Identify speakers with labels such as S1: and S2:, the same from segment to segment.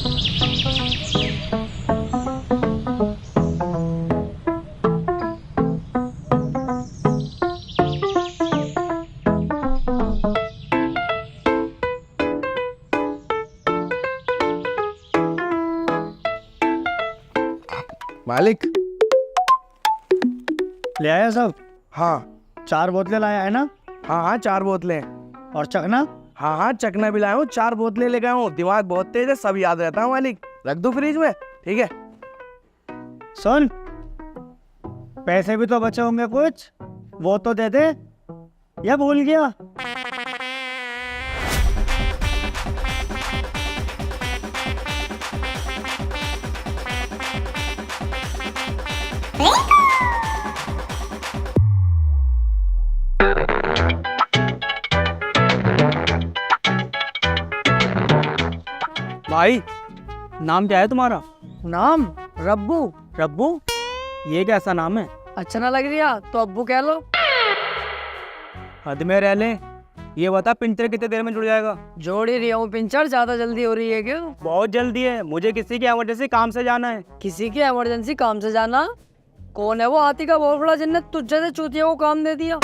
S1: मालिक
S2: ले आया सब?
S1: हाँ
S2: 4 बोतलें लाया है ना?
S1: हाँ हाँ 4 बोतलें।
S2: और चखना?
S1: हाँ हाँ चखना भी लाया हूँ, 4 बोतलें ले गया हूँ। दिमाग बहुत तेज है, सब याद रहता है मालिक। रख दो फ्रिज में, ठीक है।
S2: सुन, पैसे भी तो बचे होंगे कुछ, वो तो दे दे, या भूल गया?
S3: भाई, नाम क्या है तुम्हारा?
S4: नाम रब्बू।
S3: रब्बू? ये कैसा नाम है?
S4: अच्छा ना लग रहा तो अब्बू कह लो।
S3: हद में रह ले। ये बता पिंचर कितने देर में जुड़ जाएगा?
S4: जोड़ ही रहा हूँ पिंचर, ज्यादा जल्दी हो रही है क्यों?
S3: बहुत जल्दी है, मुझे किसी की इमरजेंसी काम से जाना है।
S4: किसी की इमरजेंसी काम से जाना? कौन है वो हाथी का बहुत बड़ा जिन्नत तुझ जैसे चूतिया को काम दे दिया?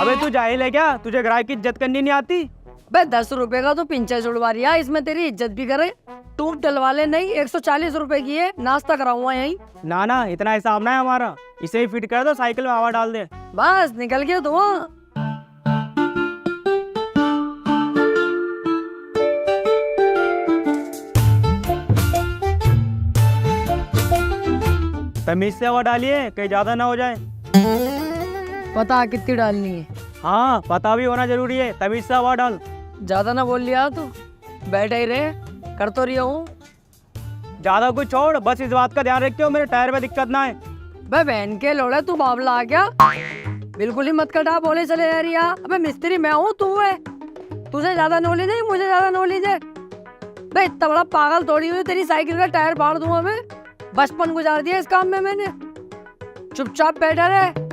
S3: अबे तू जाहिल है क्या? तुझे ग्राहक की इज्जत करनी नहीं आती?
S4: बे 10 रुपए का तो पिंचर छुड़वा रही है, इसमें तेरी इज्जत भी करे। टूट डलवा ले, नहीं 140 रुपए की है, नाश्ता कराऊंगा यहीं।
S3: ना ना, इतना हिसाब ना है हमारा। इसे ही फिट कर दो, साइकिल में हवा डाल दे।
S4: बस निकल गया धुआं।
S3: तमीज से हवा डालिए, कहीं ज्यादा ना हो जाए।
S4: पता कितनी डालनी है?
S3: हाँ, पता भी होना जरूरी है। तमीज से हवा डाल।
S4: ज्यादा ना बोल लिया तू, बैठे ही रहे, कर तो रही हूँ।
S3: ज्यादा कुछ छोड़, बस इस बात का ध्यान रखियो मेरे टायर में दिक्कत ना आए।
S4: बे बहन के लोड़े, तू बाबला आ गया? बिल्कुल ही मत कटा, बोले चले जा रही है। अबे मिस्त्री मैं हूँ, तू है। तुझे ज्यादा नॉलेज है, मुझे ज्यादा नॉलेज है। बे इतना बड़ा पागल थोड़ी हुई, तेरी साइकिल का टायर फाड़ दूंगा मैं। बचपन गुजार दिया इस काम में मैंने। चुपचाप बैठा रहे।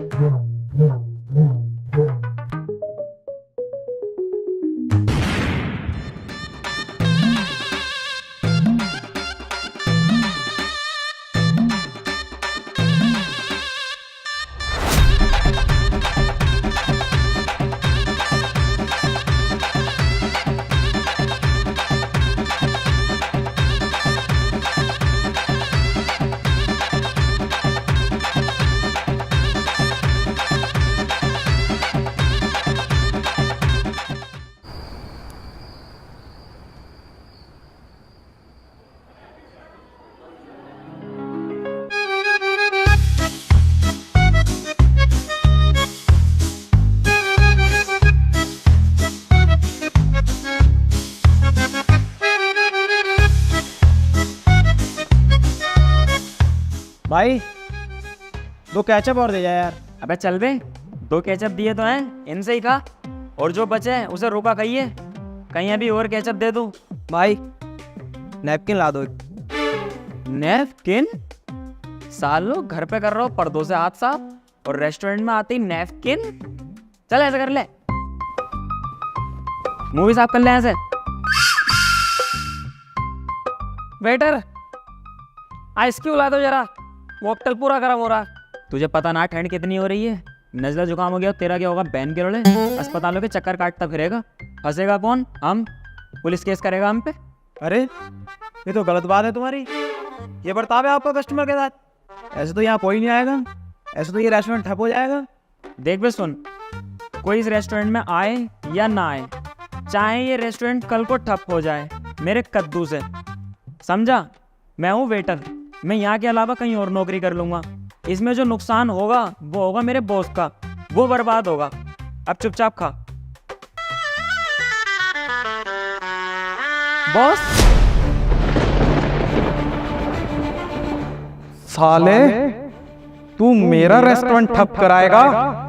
S2: भाई 2 केचप और दे जा यार।
S3: अबे चल बे, 2 केचप दिए तो हैं, इनसे ही खा। और जो बचे हैं उसे रोका कहिए, कहीं अभी और केचप दे दूं।
S1: भाई नैपकिन ला दो एक।
S3: नैपकिन? सालो घर पे कर रहा हूँ पर्दों से हाथ साफ, और रेस्टोरेंट में आते ही नैपकिन? चल ऐसे कर ले, मुंह भी साफ कर ले ऐसे। वेटर, आइस क्यूब ला दो जरा, मॉकटेल पूरा गर्म हो रहा। तुझे पता ना ठंड कितनी हो रही है? नजला जुकाम हो गया, तेरा क्या होगा? बैन के रोले अस्पतालों के चक्कर काटता फिरेगा। फंसेगा कौन? हम। पुलिस केस करेगा हम पे।
S2: अरे ये तो गलत बात है तुम्हारी। ये बर्ताव है आपका कस्टमर के साथ? ऐसे तो यहाँ कोई नहीं आएगा, ऐसे तो ये रेस्टोरेंट ठप हो जाएगा।
S3: देख बे सुन, कोई इस रेस्टोरेंट में आए या ना आए, चाहे ये रेस्टोरेंट कल को ठप हो जाए मेरे कद्दू से, समझा? मैं हूँ वेटर, मैं यहाँ के अलावा कहीं और नौकरी कर लूंगा। इसमें जो नुकसान होगा वो होगा मेरे बॉस का, वो बर्बाद होगा। अब चुपचाप खा। बॉस
S1: साले तू मेरा रेस्टोरेंट ठप कराएगा?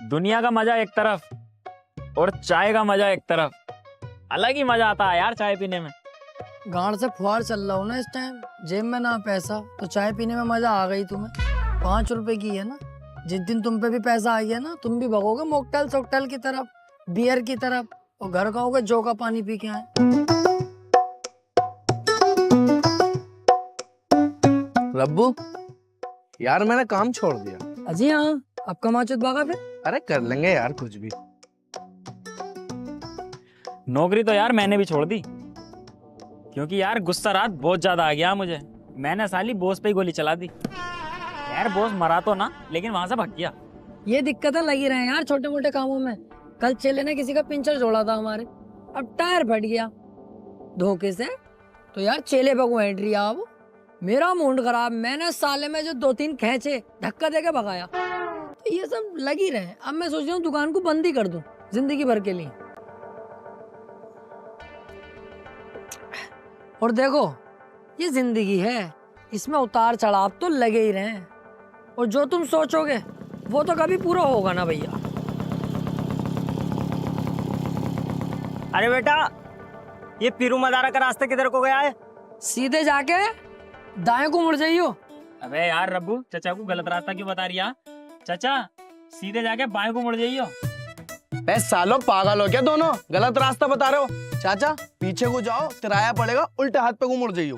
S3: दुनिया का मजा एक तरफ और चाय का मजा एक तरफ। अलग ही मजा आता है यार चाय पीने में।
S4: गांड से फुहार चल रहा हूँ ना इस टाइम, जेब में ना पैसा, तो चाय पीने में मजा आ गई तुम्हें। 5 रुपए की है ना, जिस दिन तुम पे भी पैसा आ गया ना, तुम भी भगोगे मोकटेल सोकटेल की तरफ, बियर की तरफ, और घर कहोगे जो का पानी पी के आए।
S1: रब्बू यार मैंने काम छोड़ दिया।
S4: अजी हाँ, आपका माचुत भागा फिर।
S1: अरे कर लेंगे यार कुछ भी।
S3: नौकरी तो यार मैंने भी छोड़ दी, क्योंकि यार गुस्सा रात बहुत ज्यादा आ गया मुझे। मैंने साली बॉस पे ही गोली चला दी। यार बॉस मरा तो ना, लेकिन वहां से भाग गया।
S4: ये दिक्कतें लगी रहे यार छोटे मोटे कामों में। कल चेले ने किसी का पिंचर जोड़ा था हमारे, अब टायर फट गया धोखे से, तो यार चेले पे को एंट्री अब मेरा मूड खराब। मैंने साले में जो 2-3 खींचे धक्का देके भगाया। तो ये सब लगी रहे। अब मैं सोच रहा हूँ दुकान को बंद ही कर दूं जिंदगी भर के लिए। और देखो ये जिंदगी है, इसमें उतार चढ़ाव तो लगे ही रहे, और जो तुम सोचोगे वो तो कभी पूरा होगा ना भैया।
S3: अरे बेटा, ये पीरू मदारा का रास्ता किधर को गया है?
S4: सीधे जाके दाएं को मुड़ जाइयो।
S3: अबे यार रब्बू, चाचा को गलत रास्ता क्यों बता रही है? चाचा सीधे जाके बाएं को मुड़ जाइयो।
S1: बे सालो पागल हो क्या दोनों, गलत रास्ता बता रहे हो। चाचा पीछे को जाओ, किराया पड़ेगा, उल्टे हाथ पे को मुड़ जाइयो।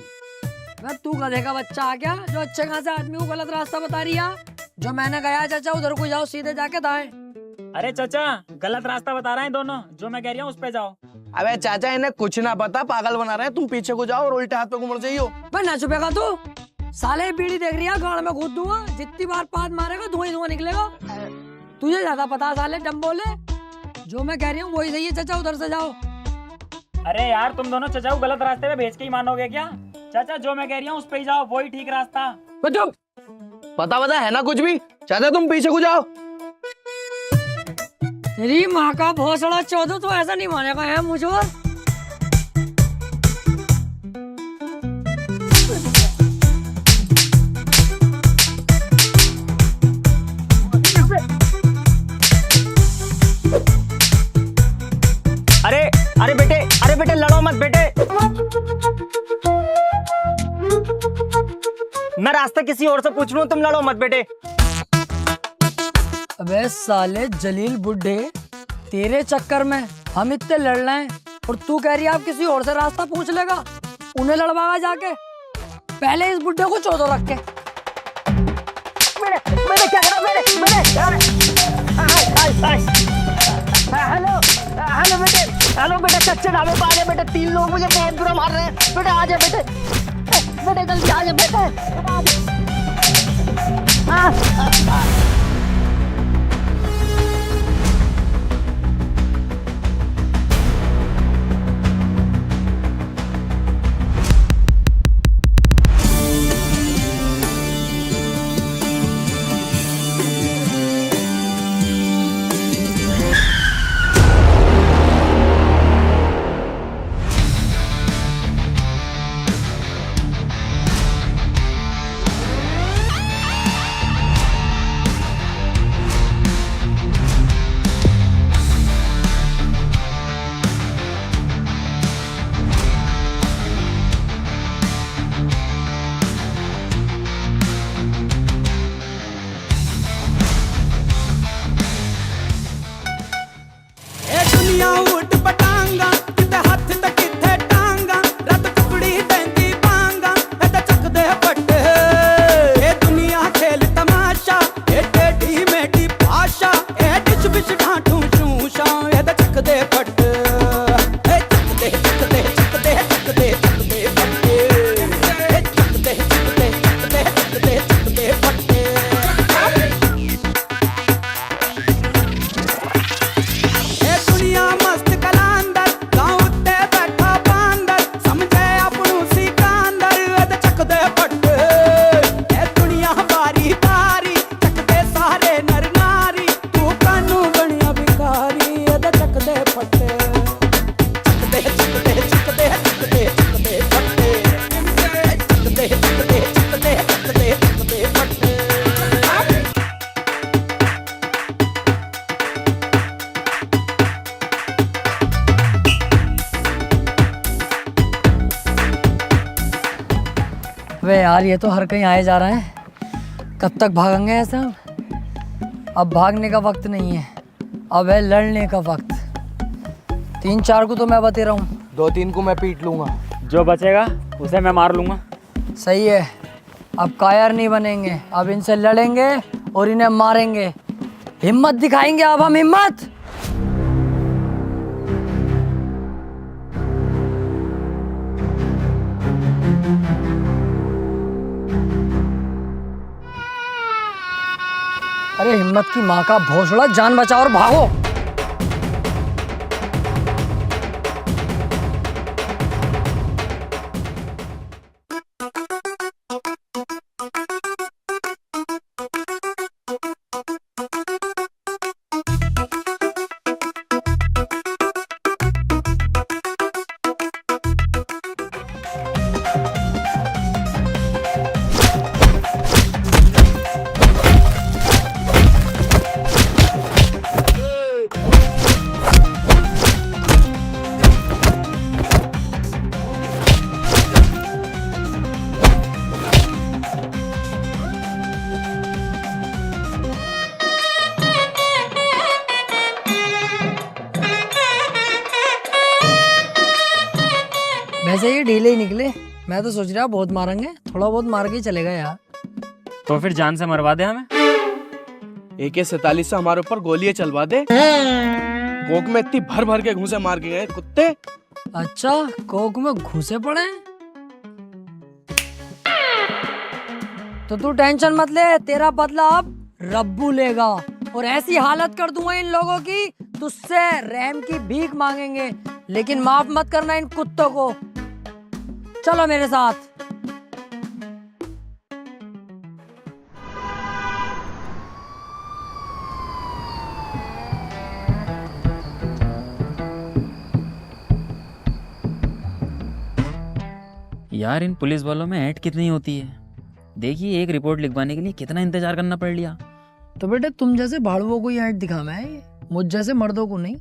S4: तू गधे का बच्चा आ गया जो अच्छे खासे आदमी को गलत रास्ता बता रही है। जो मैंने कहा चाचा उधर को जाओ, सीधे जाके दाएं।
S3: अरे चाचा गलत रास्ता बता रहे हैं दोनों, जो मैं कह रही हूँ उस पे जाओ।
S1: अबे चाचा इन्हें कुछ ना पता, पागल बना रहे हैं। तुम पीछे को जाओ और उल्टे हाथ पे को मुड़ जाइयो।
S4: भाई ना छुपेगा तू, साले बीड़ी देख रही है, गाड़ में घुस दूंगा। जितनी बार पाद मारेगा धुआं ही धुआं निकलेगा। तुझे ज्यादा पता साले, डम बोले। जो मैं कह रही हूँ वही सही है चाचा, उधर से जाओ।
S3: अरे यार तुम दोनों चाचा को गलत रास्ते पे भेज के ही मानोगे क्या? चाचा जो मैं कह रही हूँ उस पे ही जाओ, वही ठीक रास्ता।
S1: चुप, पता है ना कुछ भी। चाचा तुम पीछे को जाओ।
S4: तेरी माँ का भोसड़ा चौधो, तो ऐसा नहीं मानेगा है मुझे।
S3: अरे बेटे लड़ो मत बेटे। मैं रास्ता किसी और से पूछ लूं, तुम लड़ो मत बेटे।
S4: अबे साले जलील बुड्ढे, तेरे चक्कर में हम इतने लड़ रहे हैं और तू कह रही है आप किसी और से रास्ता पूछ लेगा। उन्हें लड़वागा जाके, पहले इस बुड्ढे को चौधो रख के।
S5: मैंने क्या करा? हेलो बेटे, हेलो बेटे, कच्चे ढाबे पे आ गए बेटे। 3 लोग मुझे बहुत बुरा मार रहे हैं बेटे। आ जाए बेटे, बेटे जल्दी आ जाए बेटे।
S4: यार ये तो हर कहीं आए जा रहे हैं, कब तक भागेंगे ऐसे हम? अब भागने का वक्त नहीं है, अब है लड़ने का वक्त। 3-4 को तो मैं बते रहा हूँ,
S1: 2-3 को मैं पीट लूंगा।
S3: जो बचेगा उसे मैं मार लूँगा।
S4: सही है। अब कायर नहीं बनेंगे, अब इनसे लड़ेंगे और इन्हें मारेंगे। हिम्मत दिखाएंगे अब हम, हिम्मत। अरे हिम्मत की माँ का भोसड़ा, जान बचाओ और भागो। वैसे ये ढीले ही निकले, मैं तो सोच रहा बहुत मारेंगे, थोड़ा बहुत मार के ही चलेगा यार।
S3: तो फिर जान से मरवा दे हमें।
S1: AK-47 से हमारे ऊपर गोलियां चलवा दे। कोक में इतनी भर भर के घूंसे मार के गए कुत्ते।
S4: अच्छा, कोक में घुसे पड़े? तो तू टेंशन मत ले, तेरा बदला अब रब्बू लेगा। और ऐसी हालत कर दूंगा इन लोगों की, तुझसे रहम की भीख मांगेंगे, लेकिन माफ मत करना इन कुत्तों को। चलो मेरे साथ।
S3: यार इन पुलिस वालों में ऐड कितनी होती है। देखिए एक रिपोर्ट लिखवाने के लिए कितना इंतजार करना पड़ लिया।
S4: तो बेटे तुम जैसे भाड़ुओं को ही ऐड दिखाना है, ये मुझ जैसे मर्दों को नहीं।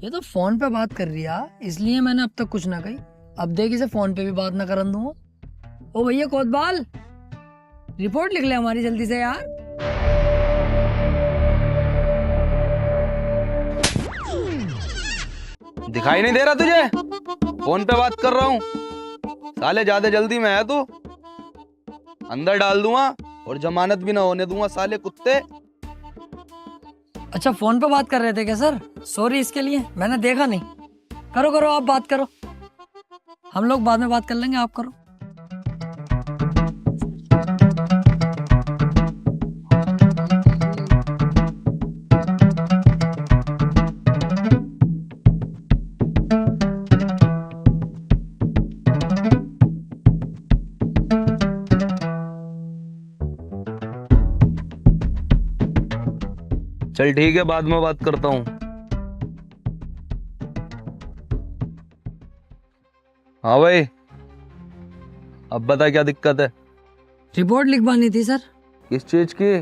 S4: ये तो फोन पे बात कर रही है, इसलिए मैंने अब तक कुछ ना कही। अब देख इसे फोन पे भी बात ना करन दूंगा। ओ भैया कोतवाल, रिपोर्ट लिख ले हमारी जल्दी से यार।
S6: दिखाई नहीं दे रहा तुझे? फोन पे बात कर रहा हूँ। साले ज्यादा जल्दी में है तू, अंदर डाल दूंगा और जमानत भी ना होने दूंगा साले कुत्ते।
S4: अच्छा फोन पे बात कर रहे थे क्या सर? सॉरी इसके लिए, मैंने देखा नहीं। करो करो आप बात करो, हम लोग बाद में बात कर लेंगे, आप करो।
S6: चल ठीक है, बाद में बात करता हूँ। हाँ भाई, अब बता क्या दिक्कत है?
S4: रिपोर्ट लिखवानी थी सर।
S6: किस चीज की?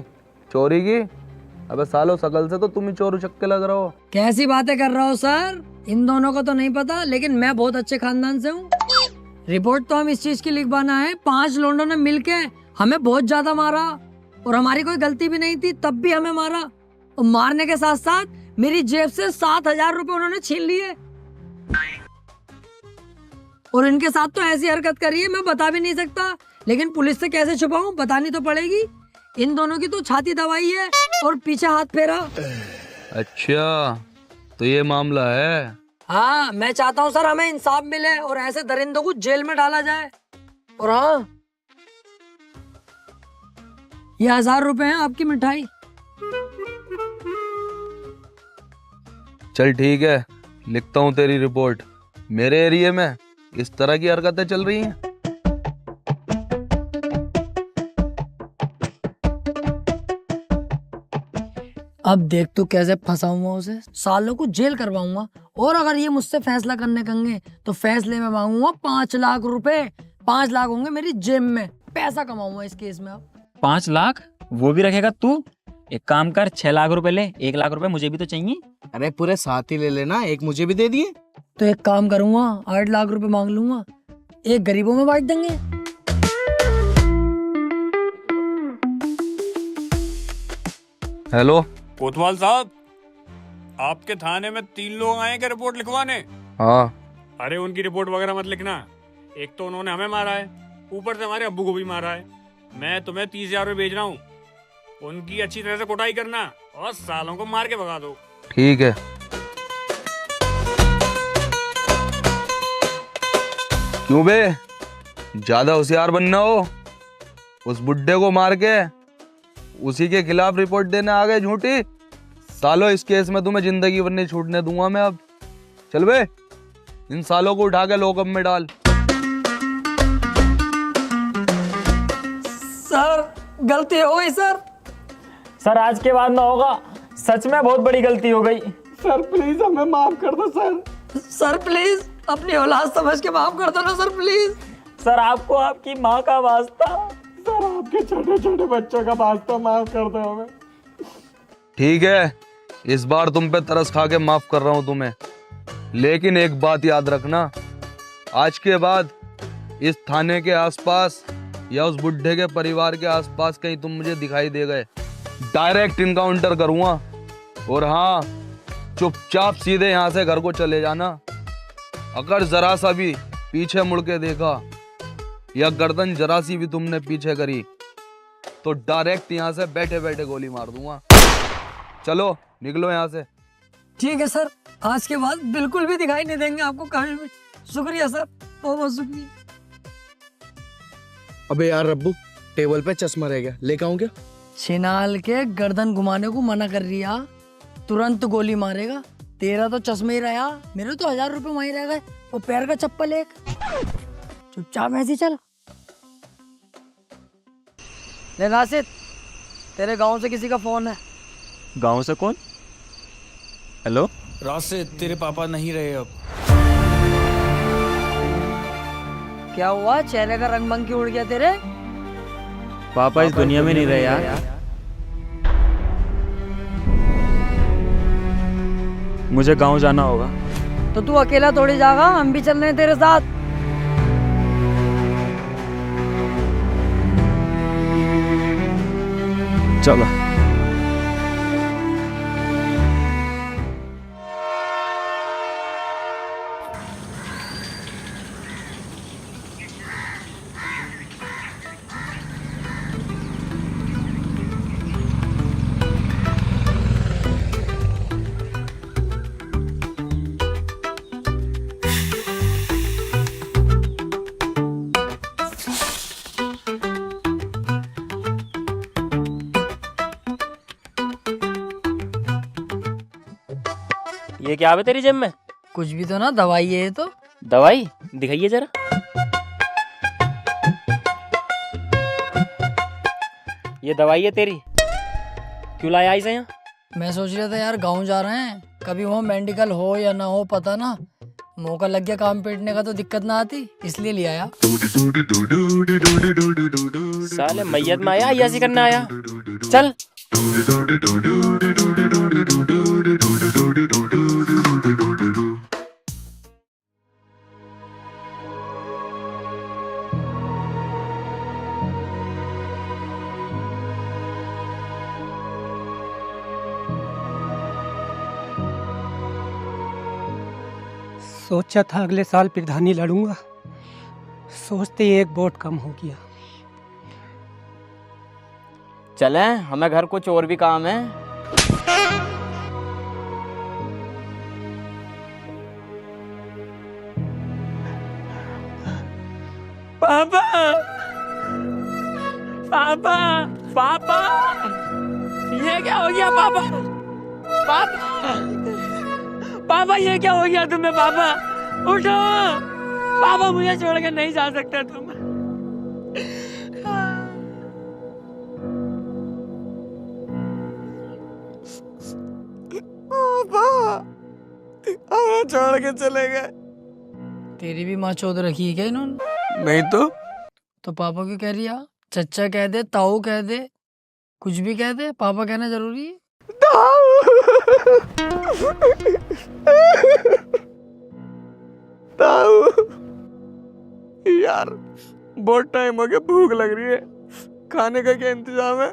S6: चोरी की? अबे सालो शकल से तो तुम ही चोर उचक्के लग रहे हो।
S4: कैसी बातें कर रहा हो सर? इन दोनों को तो नहीं पता, लेकिन मैं बहुत अच्छे खानदान से हूँ। रिपोर्ट तो हम इस चीज की लिखवाना है, 5 लोगों ने मिलके हमें बहुत ज्यादा मारा और हमारी कोई गलती भी नहीं थी, तब भी हमें मारा। और मारने के साथ साथ मेरी जेब से 7,000 रुपए उन्होंने छीन लिए। और इनके साथ तो ऐसी हरकत करी है, मैं बता भी नहीं सकता, लेकिन पुलिस से कैसे छुपाऊं, बतानी तो पड़ेगी। इन दोनों की तो छाती दबाई है और पीछे हाथ फेरा।
S6: अच्छा तो ये मामला है?
S4: हाँ, मैं चाहता हूँ सर हमें इंसाफ मिले और ऐसे दरिंदों को जेल में डाला जाए। और हाँ, ये 1,000 रुपए हैं आपकी मिठाई।
S6: चल ठीक है, लिखता हूँ तेरी रिपोर्ट। मेरे एरिया में इस तरह की हरकतें चल रही हैं।
S4: अब देख तू कैसे फंसाऊंगा उसे, सालों को जेल करवाऊंगा। और अगर ये मुझसे फैसला करने कहेंगे तो फैसले में मांगूंगा 5 लाख रुपए। 5 लाख होंगे मेरी जेब में, पैसा कमाऊंगा इस केस में। अब
S3: 5 लाख वो भी रखेगा तू? एक काम कर, 6 लाख रुपए ले, 1 लाख रुपए मुझे भी तो चाहिए।
S1: अरे पूरे 7 ही ले लेना, एक मुझे भी दे दिए।
S4: तो एक काम करूंगा, 8 लाख रुपए मांग लूंगा, एक गरीबों में बांट देंगे।
S6: हेलो।
S7: कोतवाल साहब, आपके थाने में 3 लोग आए क्या रिपोर्ट लिखवाने?
S6: हाँ।
S7: अरे उनकी रिपोर्ट वगैरह मत लिखना। एक तो उन्होंने हमें मारा है, ऊपर से हमारे अब्बू को भी मारा है। मैं तुम्हें 30,000 रुपये भेज रहा हूँ, उनकी अच्छी तरह से कुटाई करना और सालों को मार के भगा दो।
S6: ठीक है। क्यों बे, ज्यादा होशियार बनना हो? उस बुड्ढे को मार के उसी के खिलाफ रिपोर्ट देने आ गए झूठी? सालों इस केस में तुम्हें जिंदगी भर नहीं छूटने दूंगा मैं अब। चल बे, इन सालों को उठा के लोकअप में डाल।
S4: सर गलती हो गई सर।
S3: सर आज के बाद ना होगा, सच में बहुत बड़ी गलती हो गई।
S1: सर प्लीज हमें माफ कर दो सर।
S4: सर प्लीज अपनी औलाद समझ के माफ कर दो ना सर प्लीज।
S3: सर आपको आपकी माँ का वास्ता।
S1: सर आपके छोटे छोटे बच्चों का वास्ता माफ कर दो हमें।
S6: ठीक है, इस बार तुम पे तरस खा के माफ कर रहा हूं तुम्हें, लेकिन एक बात याद रखना, आज के बाद इस थाने के आसपास या उस बुड्ढे के परिवार के आसपास कहीं तुम मुझे दिखाई दे गए, डायरेक्ट इनकाउंटर करूंगा। और हाँ, चुपचाप सीधे यहाँ से घर को चले जाना। अगर जरा सा भी पीछे मुड़ के देखा या गर्दन जरा सी भी तुमने पीछे करी तो डायरेक्ट यहाँ से बैठे बैठे गोली मार दूंगा। चलो निकलो यहाँ से।
S4: ठीक है सर, आज के बाद बिल्कुल भी दिखाई नहीं देंगे आपको कहीं भी। शुक्रिया सर, बहुत बहुत शुक्रिया।
S1: अबे यार रब्बू, टेबल पे चश्मा रह गया, लेकर आऊं क्या?
S4: छिनाल के गर्दन घुमाने को मना कर रिया, तुरंत गोली मारेगा। तेरा तो चश्मे ही रहा, मेरे तो 1000 रुपए वहीं रह गए। वो पैर का चप्पल एक, चुपचाप ऐसे चल। ले नासिर, तेरे गांव से किसी का फोन है।
S3: गांव से कौन? हेलो।
S1: राशिद, तेरे पापा नहीं रहे अब।
S4: क्या हुआ, चेहरे का रंग भंग क्यों उड़ गया तेरे?
S3: पापा इस दुनिया में नहीं रहे यार। मुझे गांव जाना होगा।
S4: तो तू अकेला थोड़ी जाएगा, हम भी चल रहे हैं तेरे साथ।
S3: चलो।
S5: ये क्या है तेरी जेब में?
S4: कुछ भी तो ना, दवाई है ये तो।
S5: दवाई दिखाइए जरा। ये दवाई है तेरी, क्यों लाया इसे यहाँ?
S4: मैं सोच रहा था यार, गांव जा रहे हैं, कभी वहाँ मेडिकल हो या ना हो पता ना, मौका लग गया काम पेटने का तो दिक्कत ना आती, इसलिए ले आया।
S5: साले मैयत में आया ऐसी करने आया। चल।
S8: सोचा था अगले साल प्रधानी लड़ूंगा, सोचते ही एक वोट कम हो गया।
S5: चले, हमें घर कुछ और भी काम है।
S3: पापा, पापा, पापा, ये क्या हो गया पापा? पापा, पापा ये क्या हो गया तुम्हें? पापा उठो, पापा मुझे छोड़ के नहीं जा सकते तुम।
S1: पापा हमें छोड़ के चले गए।
S4: तेरी भी माँ चौध रखी है क्या इन्होंने?
S1: नहीं
S4: तो पापा क्यों कह रही है? चचा कह दे, ताऊ कह दे, कुछ भी कह दे, पापा कहना जरूरी है?
S1: ताऊ यार, बहुत टाइम हो गया, भूख लग रही है, खाने का क्या इंतजाम है?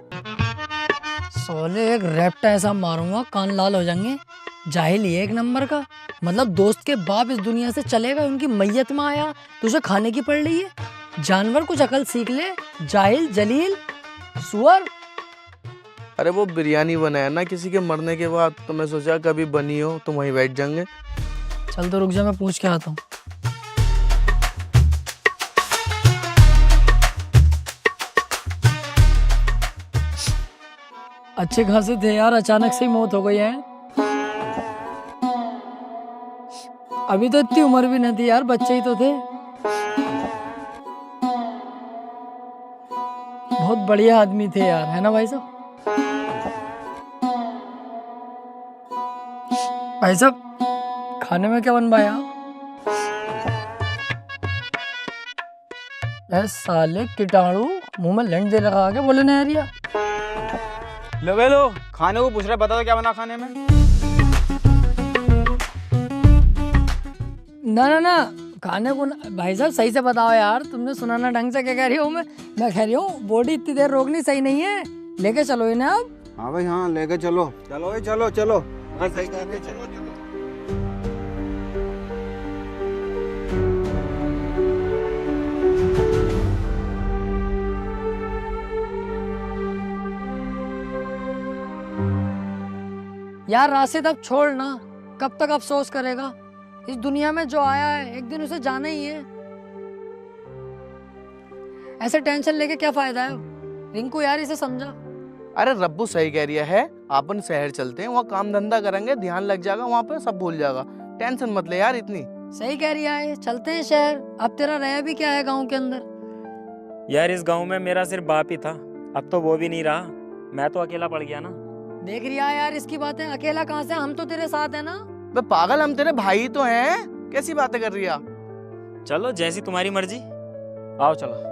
S4: साले एक रैप्टा ऐसा मारूंगा कान लाल हो जाएंगे। जाहिल ही है एक नंबर का। मतलब दोस्त के बाप इस दुनिया से चलेगा, उनकी मैयत में आया, तुझे खाने की पड़ रही है। जानवर कुछ अकल सीख ले, जाहिल जलील सुअर।
S1: अरे वो बिरयानी बनाया ना किसी के मरने के बाद, तो मैं सोचा कभी बनी हो तो वहीं बैठ जाएंगे।
S4: चल तो रुक जा, मैं पूछ के आता हूँ। अच्छे खासे थे यार, अचानक से ही मौत हो गई है। अभी तो इतनी उम्र भी नहीं थी यार, बच्चे ही तो थे। बहुत बढ़िया आदमी थे यार, है ना भाई साहब? भाई साहब खाने में क्या बनवाया? ऐ साले कीटाणु मुंह में लंड दे लगा के बोले ना यारिया।
S2: लो खाने को पूछ रहे, बता दो क्या बना खाने में।
S4: ना खाने को भाई साहब सही से बताओ यार, तुमने सुना ना ढंग से क्या कह रही हूँ मैं कह रही हूँ बॉडी इतनी देर रोकनी सही नहीं है, लेके चलो इन्हें अब।
S2: हाँ भाई हाँ, लेके चलो चलो चलो चलो। हाँ सही कह रहे, चलो चलो।
S4: यार राशिद अब छोड़ ना, कब तक अफसोस करेगा? इस दुनिया में जो आया है एक दिन उसे जाना ही है। ऐसे टेंशन लेके क्या फायदा है? रिंकू यार इसे समझा।
S1: अरे रब्बू सही कह रही है, अपन शहर चलते हैं, वहाँ काम धंधा करेंगे, ध्यान लग जाएगा, वहाँ पे सब भूल जाएगा। टेंशन मत ले यार इतनी।
S4: सही कह रही है, चलते हैं शहर। अब तेरा रहा भी क्या है गांव के अंदर?
S3: यार इस गांव में मेरा सिर्फ बाप ही था, अब तो वो भी नहीं रहा, मैं तो अकेला पड़ गया ना।
S4: देख रही है यार इसकी बातें, अकेला कहाँ से, हम तो तेरे साथ है ना।
S1: बे पागल, हम तेरे भाई तो हैं, कैसी बातें कर रही है?
S3: चलो जैसी तुम्हारी मर्जी, आओ चलो।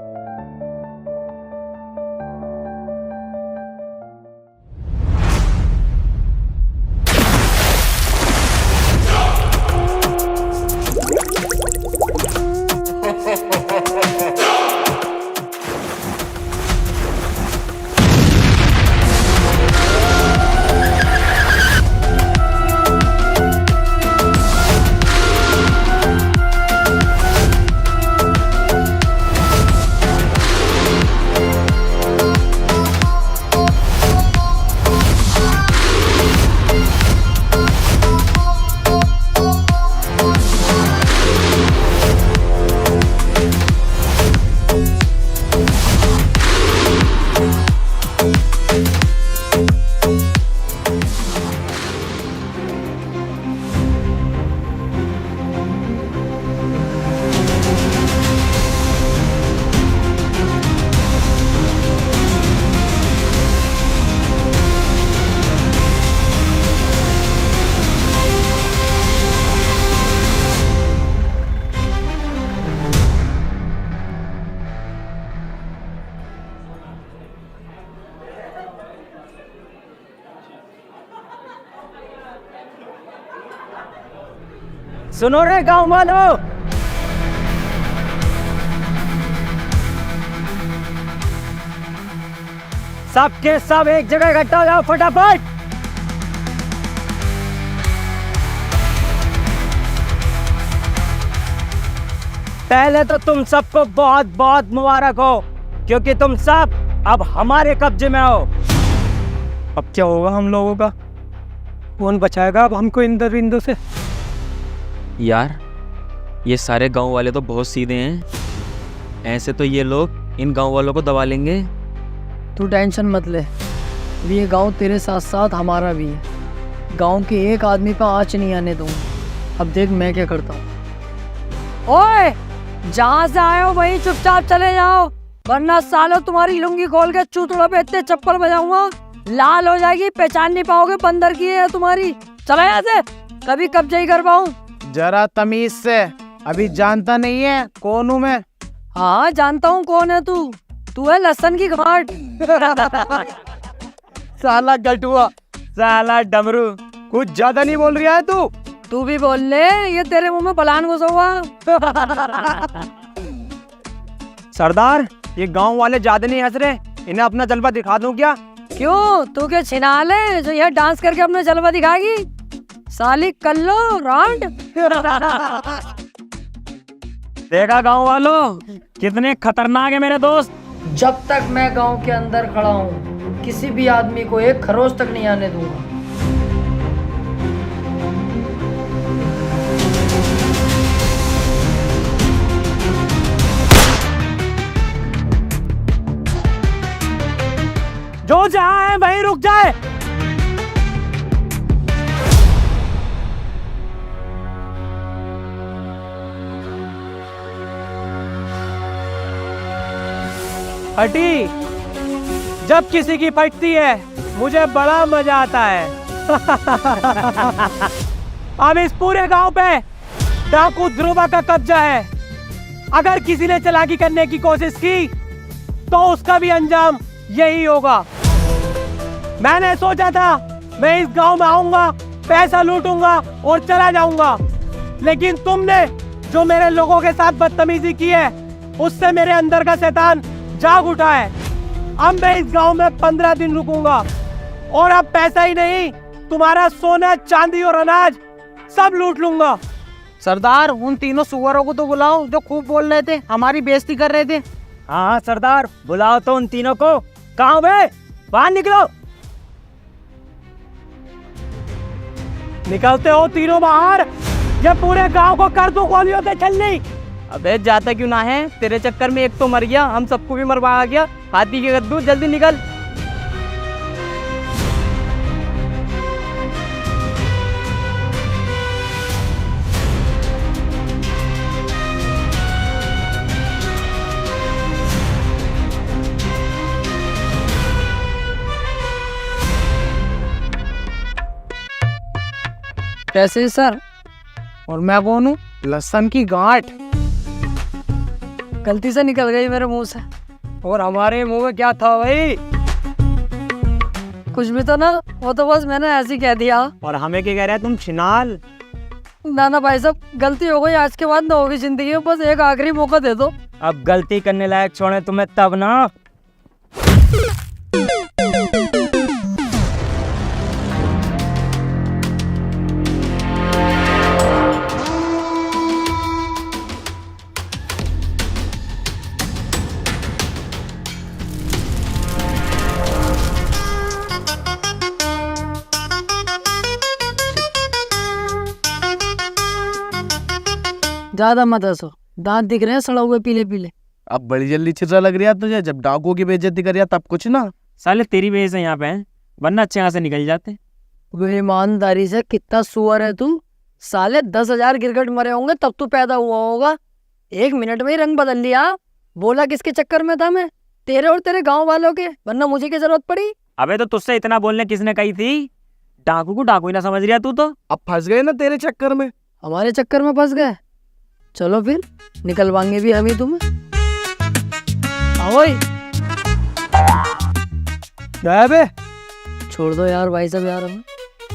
S5: सुनो रे गांव वालों, सबके सब एक जगह इकट्ठा हो जाओ फटाफट। पहले तो तुम सबको बहुत बहुत मुबारक हो, क्योंकि तुम सब अब हमारे कब्जे में हो।
S8: अब क्या होगा हम लोगों का? कौन बचाएगा अब हमको इन दरिंदों से?
S3: यार ये सारे गांव वाले तो बहुत सीधे हैं, ऐसे तो ये लोग इन गांव वालों को दबा लेंगे।
S4: तू टेंशन मत ले, अभी ये गांव तेरे साथ साथ हमारा भी है। गांव के एक आदमी पे आँच नहीं आने दूंगा। अब देख मैं क्या करता हूँ। ओए, जहाँ से आए हो वहीं चुपचाप चले जाओ, वरना सालों तुम्हारी लुंगी खोल के चूतड़ों पे इतने चप्पल बजाऊंगा लाल हो जाएगी, पहचान नहीं पाओगे बंदर की है तुम्हारी। चला यहाँ से, कभी कब्जा ही कर पाऊँ।
S2: जरा तमीज से, अभी जानता नहीं है कौन हूँ मैं?
S4: हाँ जानता हूँ कौन है तू। तू है लहसन की घाट।
S2: साला गटुआ, साला डमरू, कुछ ज्यादा नहीं बोल रहा है तू?
S4: तू भी बोल ले, ये तेरे मुंह में पलान घुसा हुआ।
S2: सरदार, ये गांव वाले ज्यादा नहीं हंस रहे, इन्हें अपना जलवा दिखा दूं क्या?
S4: क्यों तू क्या छिनाल है जो यह डांस करके अपना जलवा दिखाएगी? साली कर लो राउंड।
S3: देखा गांव वालों, कितने खतरनाक है मेरे दोस्त।
S4: जब तक मैं गांव के अंदर खड़ा हूँ किसी भी आदमी को एक खरोच तक नहीं आने दूंगा।
S3: जो जहां है वहीं रुक जाए।
S8: फटी जब किसी की फटती है मुझे बड़ा मजा आता है। अब इस पूरे गांव पे डाकू ध्रुवा का कब्जा है। अगर किसी ने चालाकी करने की कोशिश की तो उसका भी अंजाम यही होगा। मैंने सोचा था मैं इस गांव में आऊंगा, पैसा लूटूंगा और चला जाऊंगा, लेकिन तुमने जो मेरे लोगों के साथ बदतमीजी की है उससे मेरे अंदर का शैतान जाग उठा है। अब मैं इस गांव में 15 दिन रुकूंगा और अब पैसा ही नहीं तुम्हारा सोना चांदी और अनाज सब लूट लूंगा।
S2: सरदार उन तीनों सुअरों को तो बुलाओ जो खूब बोल रहे थे, हमारी बेइज्जती कर रहे थे।
S3: हाँ सरदार, बुलाओ तो उन तीनों को। कहाँ बे, बाहर निकलो।
S8: निकलते हो तीनों बाहर, ये पूरे गांव को कर दूं गोलियों के छलनी।
S2: अबे जाता क्यों ना है, तेरे चक्कर में एक तो मर गया, हम सबको भी मरवा गया। हाथी के गद्दू जल्दी निकल।
S4: कैसे सर?
S2: और मैं कौन हूँ? लहसुन की गांठ।
S4: गलती से निकल गई मेरे मुंह से।
S8: और हमारे मुंह में क्या था भाई?
S4: कुछ भी तो ना, वो तो बस मैंने ऐसे ही कह दिया।
S8: और हमें क्या कह रहा है तुम छिनाल?
S4: ना भाई साहब, गलती हो गई, आज के बाद ना होगी जिंदगी में, बस एक आखिरी मौका दे दो।
S3: अब गलती करने लायक छोड़े तुम्हें तब ना।
S4: ज्यादा मत हंसो, दांत दिख रहे हैं सड़ा हुए पीले पीले।
S1: अब बड़ी जल्दी चिर्रा लग रहा है तुझे, जब डाकुओं की बेइज्जती करिया तब कुछ ना।
S3: साले तेरी वजह से यहाँ पे हैं, वरना अच्छे यहाँ से निकल जाते।
S4: वे ईमानदारी से कितना सुअर है तू। साले 10,000 गिरगिट मरे होंगे तब तू पैदा हुआ होगा। 1 मिनट में ही रंग बदल लिया। बोला किसके चक्कर में था मैं? तेरे और तेरे गांव वालों के, वरना मुझे क्या जरूरत पड़ी?
S3: अबे तो तुझसे इतना बोलने किसने कही थी? डाकू को डाकू ही ना समझ रहा तू तो।
S1: अब फंस गए ना तेरे चक्कर में।
S4: हमारे चक्कर में फंस गए? चलो फिर निकलवाएंगे भी हम ही तुम्हें। आओ
S8: बे
S4: छोड़ दो यार भाई साहब, यार हमें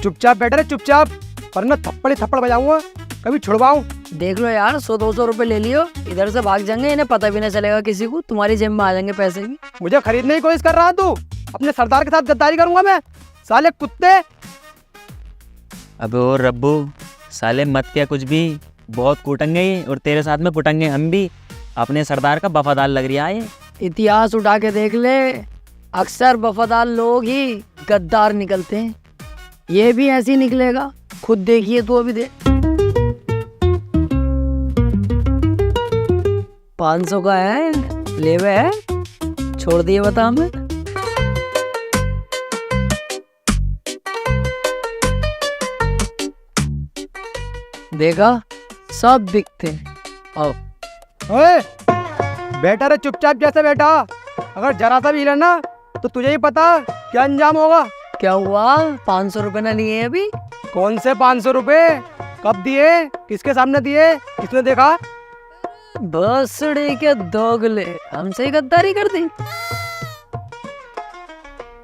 S8: चुपचाप बैठे रहे, चुपचाप, वरना थप्पड़ बजाऊंगा, कभी छुड़वाऊं।
S4: देख लो यार, 100-200 रुपए ले लियो, इधर से भाग जाएंगे, इन्हें पता भी नहीं चलेगा किसी को, तुम्हारी जेब में आ जाएंगे पैसे भी।
S8: मुझे खरीदने की कोशिश कर रहा तू? अपने सरदार के साथ गद्दारी करूंगा मैं, साले कुत्ते।
S3: अबे ओ रब्बू, साले मत क्या कुछ भी, बहुत कूटेंगे और तेरे साथ में कुटेंगे हम भी। अपने सरदार का वफादार लग रहा है।
S4: इतिहास उठा के देख ले, अक्सर वफादार लोग ही गद्दार निकलते हैं। ये भी ऐसे ही निकलेगा, खुद देखिए तो अभी दे। 500 का है, लेवे है, छोड़ दिए बता हमें। देखा, सब बिकते हैं। आओ
S8: ओए बैठा रहे चुपचाप जैसे बैठा, अगर जरा सा भी हिला ना तो तुझे ही पता क्या अंजाम होगा।
S4: क्या हुआ? 500 रुपए ना लिए अभी?
S8: कौन से 500 रुपए? कब दिए? किसके सामने दिए? किसने देखा?
S4: बसड़े के दोगले, हमसे ही गद्दारी कर दी।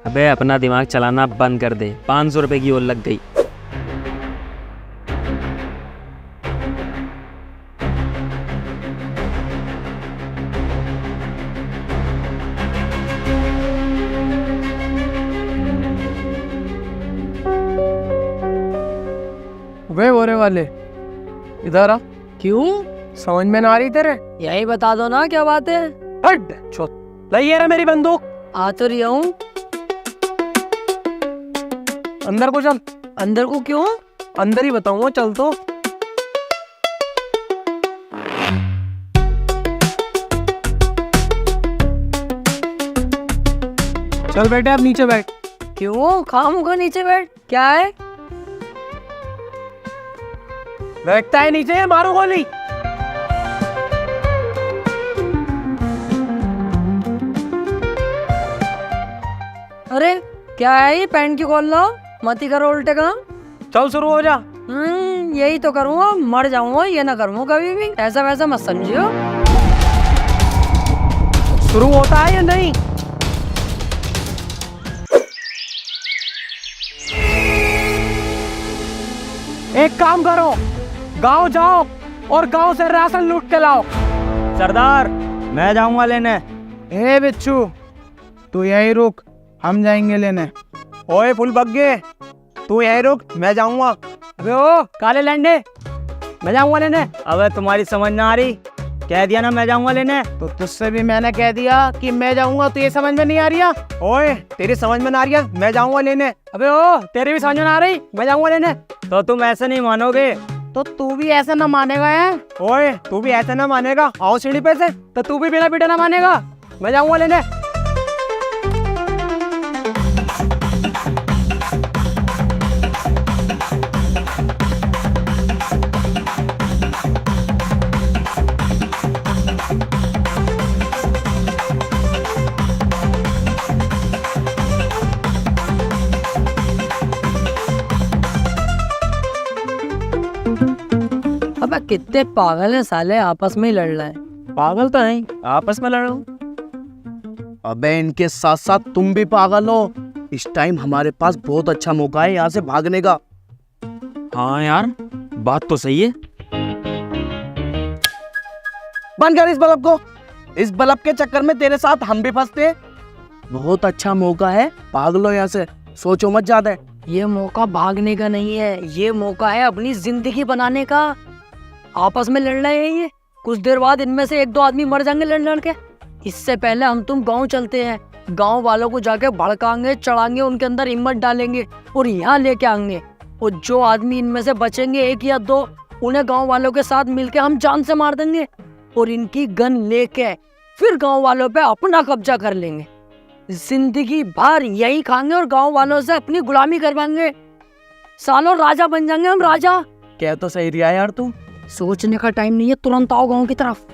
S3: अबे अपना दिमाग चलाना बंद कर दे, 500 रुपए की ओर लग गई।
S8: अबे गोरे वाले, इधर आ।
S4: क्यों?
S8: समझ में ना आ रही तेरे?
S4: यही बता दो ना क्या बात है।
S8: हट छोट, लाइए रे मेरी बंदूक।
S4: आ तो रही हूँ।
S8: अंदर को चल।
S4: अंदर को क्यों?
S8: अंदर ही बताऊंगा, चल तो। चल बेटे, अब नीचे बैठ।
S4: क्यों? खामोखा नीचे बैठ, क्या है?
S8: बैठता है नीचे, मारो गोली।
S4: अरे क्या है ये? पैंट की खोल लो, मत ही करो उल्टे काम।
S8: चल शुरू हो जा।
S4: यही तो करूँगा, मर जाऊंगा, ये ना करूँगा कभी भी। ऐसा वैसा मत समझियो।
S8: शुरू होता है या नहीं? एक काम करो, गांव जाओ और गांव से राशन लूट के लाओ।
S2: सरदार, मैं जाऊंगा लेने।
S8: ए बिच्छू, तू यहीं रुक, हम जाएंगे लेने। ओए फुल बग्गे, तू यहीं रुक, मैं जाऊंगा। अबे ओ काले लंडे, मैं जाऊंगा लेने।
S2: अबे तुम्हारी समझ ना आ रही, कह दिया ना मैं जाऊंगा लेने।
S8: तो तुझसे भी मैंने कह दिया कि मैं जाऊंगा, तो ये समझ में नहीं आ रही है? ओए तेरी समझ में ना आ रही है, मैं जाऊंगा लेने। अबे ओ तेरी भी समझ में ना आ रही, मैं जाऊंगा लेने।
S2: तो तुम ऐसे नहीं मानोगे।
S8: तो तू भी ऐसा ना मानेगा है? ओए तू भी ऐसा ना मानेगा, आओ सीढ़ी पे से। तो तू भी बिना पीटे ना मानेगा, मैं जाऊंगा लेने।
S4: अबे कितने पागल हैं साले, आपस में ही लड़ रहे हैं।
S2: पागल तो नहीं, आपस में लड़ो।
S1: अबे इनके साथ साथ तुम भी पागल हो। इस टाइम हमारे पास बहुत अच्छा मौका है यहाँ से भागने का।
S3: हाँ यार, बात तो सही है।
S1: बंद कर इस बल्ब को। इस बल्ब के चक्कर में तेरे साथ हम भी फंसते। बहुत अच्छा मौका है, भाग लो यहाँ से, सोचो मत ज्यादा।
S4: ये मौका भागने का नहीं है, ये मौका है अपनी जिंदगी बनाने का। आपस में लड़ रहे हैं ये, कुछ देर बाद इनमें से एक दो आदमी मर जाएंगे लड़ लड़ के। इससे पहले हम तुम गांव चलते हैं, गांव वालों को जाके भड़काएंगे, चढ़ाएंगे, उनके अंदर हिम्मत डालेंगे और यहाँ लेके आएंगे। और जो आदमी इनमें से बचेंगे, एक या दो, उन्हें गांव वालों के साथ मिलके हम जान से मार देंगे और इनकी गन लेके फिर गांव वालों पे अपना कब्जा कर लेंगे। जिंदगी भर यही खाएंगे और गांव वालों से अपनी गुलामी करवाएंगे। सालों राजा बन जाएंगे हम, राजा।
S1: क्या तो सही रिया यार तू।
S4: सोचने का टाइम नहीं है, तुरंत आओ गांव की तरफ।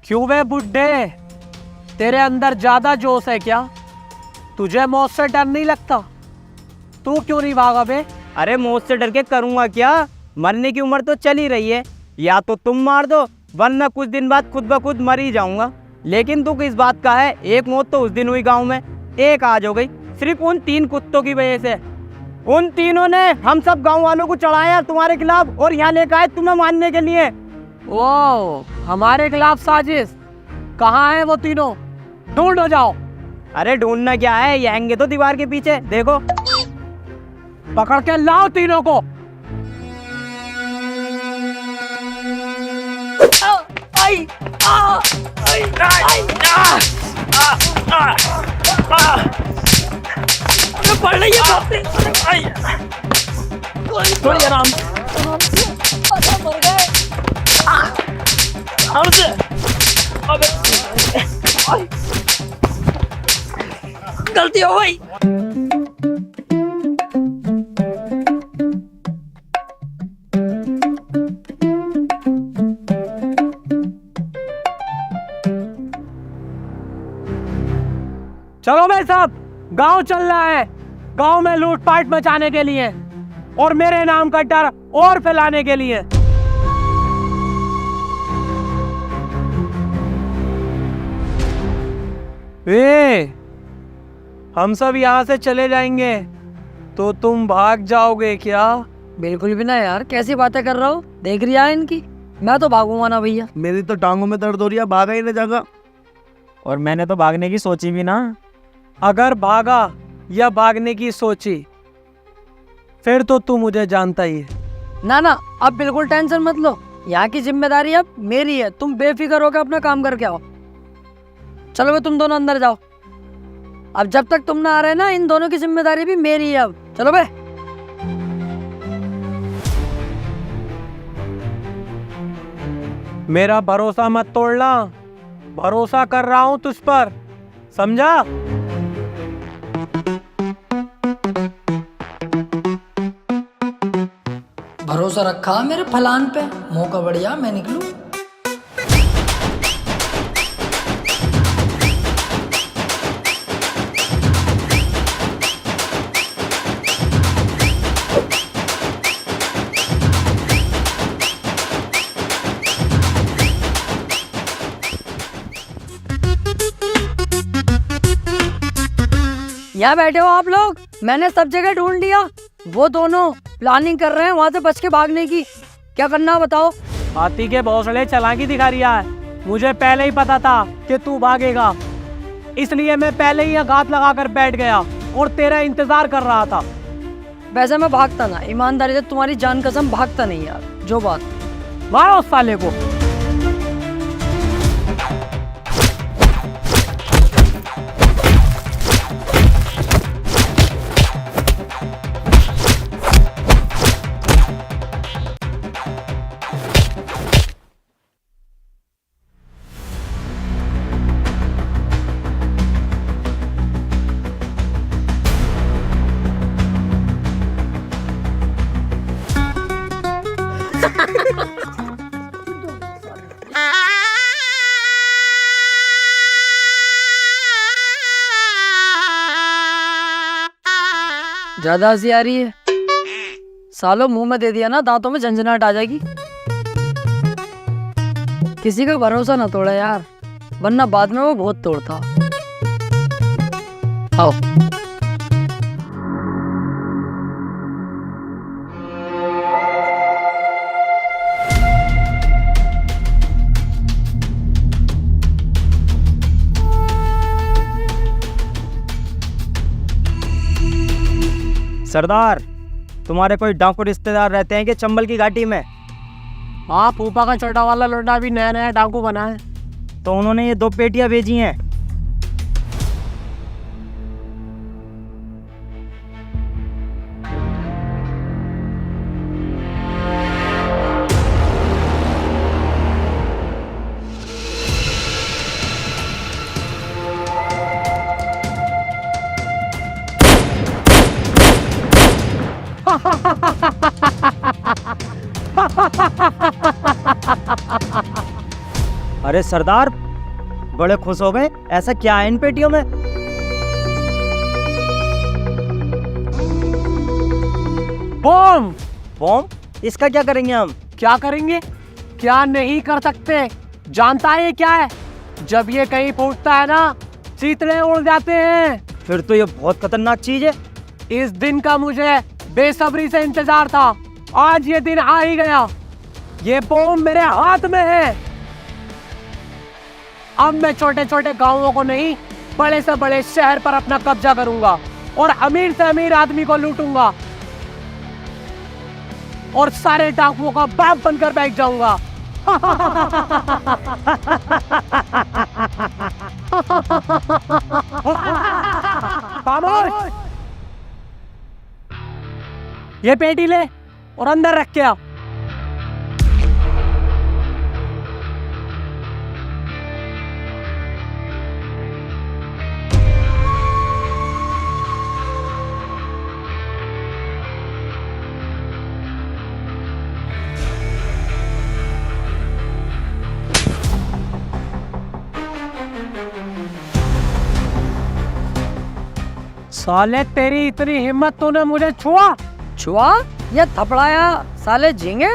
S8: क्यों बे बुड्ढे, तेरे अंदर ज्यादा जोश है क्या? तुझे मौत से डर नहीं लगता? तू क्यों नहीं भागा बे?
S3: अरे मौत से डर के करूँगा क्या? मरने की उम्र तो चल ही रही है, या तो तुम मार दो वरना कुछ दिन बाद खुद ब खुद मर ही जाऊंगा। लेकिन तू किस बात का है? एक मौत तो उस दिन हुई गांव में, एक आज हो गई, सिर्फ उन 3 कुत्तों की वजह से। उन तीनों ने हम सब गांव वालों को चढ़ाया तुम्हारे खिलाफ और यहाँ लेकर आए तुम्हें मारने के लिए।
S8: ओ, हमारे खिलाफ साजिश? कहाँ है वो तीनों? ढूंढो जाओ।
S3: अरे ढूंढना क्या है, ये हैंगे तो दीवार के पीछे, देखो।
S8: पकड़ के लाओ तीनों को।
S5: थोड़ी आराम मर गए। गलती हो गई।
S8: चलो भाई साहब, गांव चल रहा है, गांव में लूटपाट मचाने के लिए और मेरे नाम का डर और फैलाने के लिए। हम सब यहाँ से चले जाएंगे तो तुम भाग जाओगे क्या?
S4: बिल्कुल भी ना यार, कैसी बातें कर रहा हो? देख रही है इनकी, मैं तो भागूंगा ना भैया।
S1: मेरी तो टांगों में दर्द हो रही है, भागा ही नहीं जाएगा।
S3: और मैंने तो भागने की सोची भी ना।
S8: अगर भागा या भागने की सोची फिर तो तू मुझे जानता ही है।
S4: ना ना, अब बिल्कुल टेंशन मत लो, यहाँ की जिम्मेदारी अब मेरी है। तुम बेफिक्र होकर अपना काम करके आओ। चलो बे, तुम दोनों अंदर जाओ। अब जब तक तुम ना आ रहे ना, इन दोनों की जिम्मेदारी भी मेरी है अब। चलो बे।
S8: मेरा भरोसा मत तोड़ना, भरोसा कर रहा हूं तुझ पर, समझा?
S4: भरोसा रखा मेरे फलान पे, मौका बढ़िया मैं निकलूं। यहाँ बैठे हो आप लोग, मैंने सब जगह ढूंढ लिया। वो दोनों प्लानिंग कर रहे हैं वहां से बच के भागने की। क्या करना है बताओ?
S8: हाथी के भौसले चालाकी दिखा रिया है। मुझे पहले ही पता था कि तू भागेगा, इसलिए मैं पहले ही घात लगा कर बैठ गया और तेरा इंतजार कर रहा था।
S4: वैसे मैं भागता ना, ईमानदारी से तुम्हारी जान कसम भागता नहीं यार। जो बात,
S8: मारो उस साले को।
S4: ज्यादा हंसी आ रही है? सालों मुंह में दे दिया ना, दांतों में झंझनाहट आ जाएगी। किसी का भरोसा ना तोड़ा यार, वरना बाद में वो बहुत तोड़ता। आओ।
S3: सरदार, तुम्हारे कोई डाकू रिश्तेदार रहते हैं कि चंबल की घाटी में?
S8: हाँ, फूफा का छोटा वाला लौंडा भी नया नया डाकू बना है।
S3: तो उन्होंने ये 2 पेटियां भेजी हैं। अरे सरदार, बड़े खुश हो गए। ऐसा क्या है इन पेटियों में?
S8: बम।
S3: बॉम्ब? इसका क्या करेंगे हम?
S8: क्या करेंगे? क्या नहीं कर सकते? जानता है ये क्या है? जब ये कहीं फूटता है ना, चीतड़े उड़ जाते हैं।
S3: फिर तो ये बहुत खतरनाक चीज है।
S8: इस दिन का मुझे बेसब्री से इंतजार था। आज ये दिन आ ही गया। ये बम मेरे हाथ में है। अब मैं छोटे छोटे गांवों को नहीं, बड़े से बड़े शहर पर अपना कब्जा करूंगा और अमीर से अमीर आदमी को लूटूंगा और सारे डाकुओं का बाप बनकर बैठ जाऊंगा। खामोश! ये पेटी ले और अंदर रख के आ। साले तेरी इतनी हिम्मत, तूने मुझे छुआ?
S4: छुआ या थपड़ाया साले झींगे?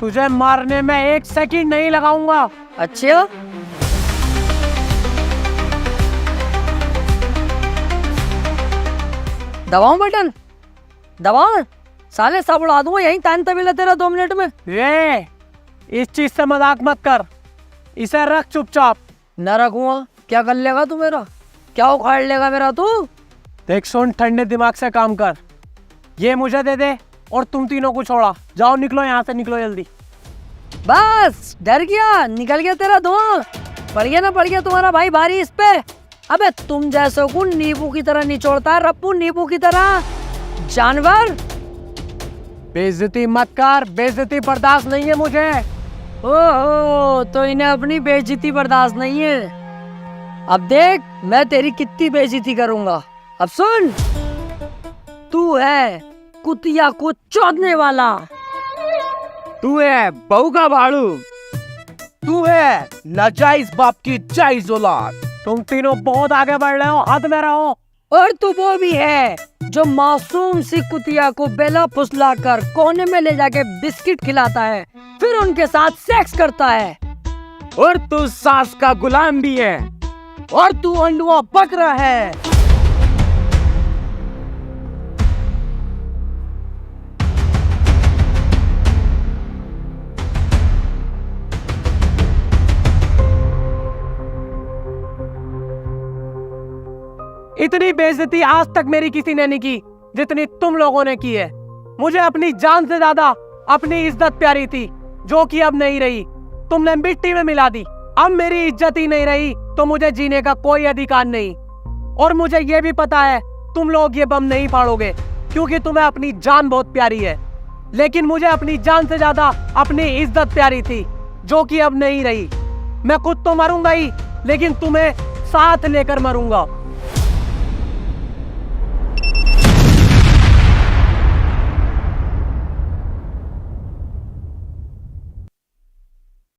S8: तुझे मारने में 1 सेकंड नहीं लगाऊंगा।
S4: अच्छा, दबाऊं बटन? दबाऊं? साले सब उड़ा दूंगा यहीं तान तबीला तेरा 2 मिनट में।
S8: ये इस चीज से मजाक मत कर। इसे रख चुपचाप।
S4: न रखूंगा। क्या कर लेगा तू मेरा? क्या उखाड़ लेगा मेरा तू?
S8: देख सुन, ठंडे दिमाग से काम कर। ये मुझे दे दे और तुम तीनों को छोड़ा। जाओ, निकलो यहाँ से, निकलो जल्दी।
S4: बस डर गया, निकल गया तेरा धुआं। पड़ गया ना, पड़ गया तुम्हारा भाई भारी इस पे। अबे तुम जैसों को नींबू की तरह निचोड़ता है रप्पू, नींबू की तरह। जानवर,
S8: बेइज्जती मत कर। बेइज्जती बर्दाश्त नहीं है मुझे।
S4: ओहो, तो इन्हें अपनी बेइज्जती बर्दाश्त नहीं है। अब देख मैं तेरी कितनी बेइज्जती करूंगा। अब सुन, तू है कुतिया को चोदने वाला।
S1: तू है बहू का भाड़ू। तू है नाजायज बाप की जायज औलाद।
S8: तुम तीनों बहुत आगे बढ़ रहे हो, हद में रहो।
S4: और तू वो भी है जो मासूम सी कुतिया को बेला फुसला कर कोने में ले जाके बिस्किट खिलाता है, फिर उनके साथ सेक्स करता है।
S1: और तू सास का गुलाम भी है। और तू अंडुआ बकरा है।
S8: इतनी बेइज्जती आज तक मेरी किसी ने नहीं की जितनी तुम लोगों ने की है। मुझे अपनी जान से ज्यादा अपनी इज्जत प्यारी थी, जो कि अब नहीं रही। तुमने मिट्टी में मिला दी। अब मेरी इज्जत ही नहीं रही तो मुझे जीने का कोई अधिकार नहीं। और मुझे ये भी पता है तुम लोग ये बम नहीं फाड़ोगे, क्योंकि तुम्हें अपनी जान बहुत प्यारी है। लेकिन मुझे अपनी जान से ज्यादा अपनी इज्जत प्यारी थी, जो कि अब नहीं रही। मैं खुद तो मरूंगा ही, लेकिन तुम्हें साथ लेकर मरूंगा।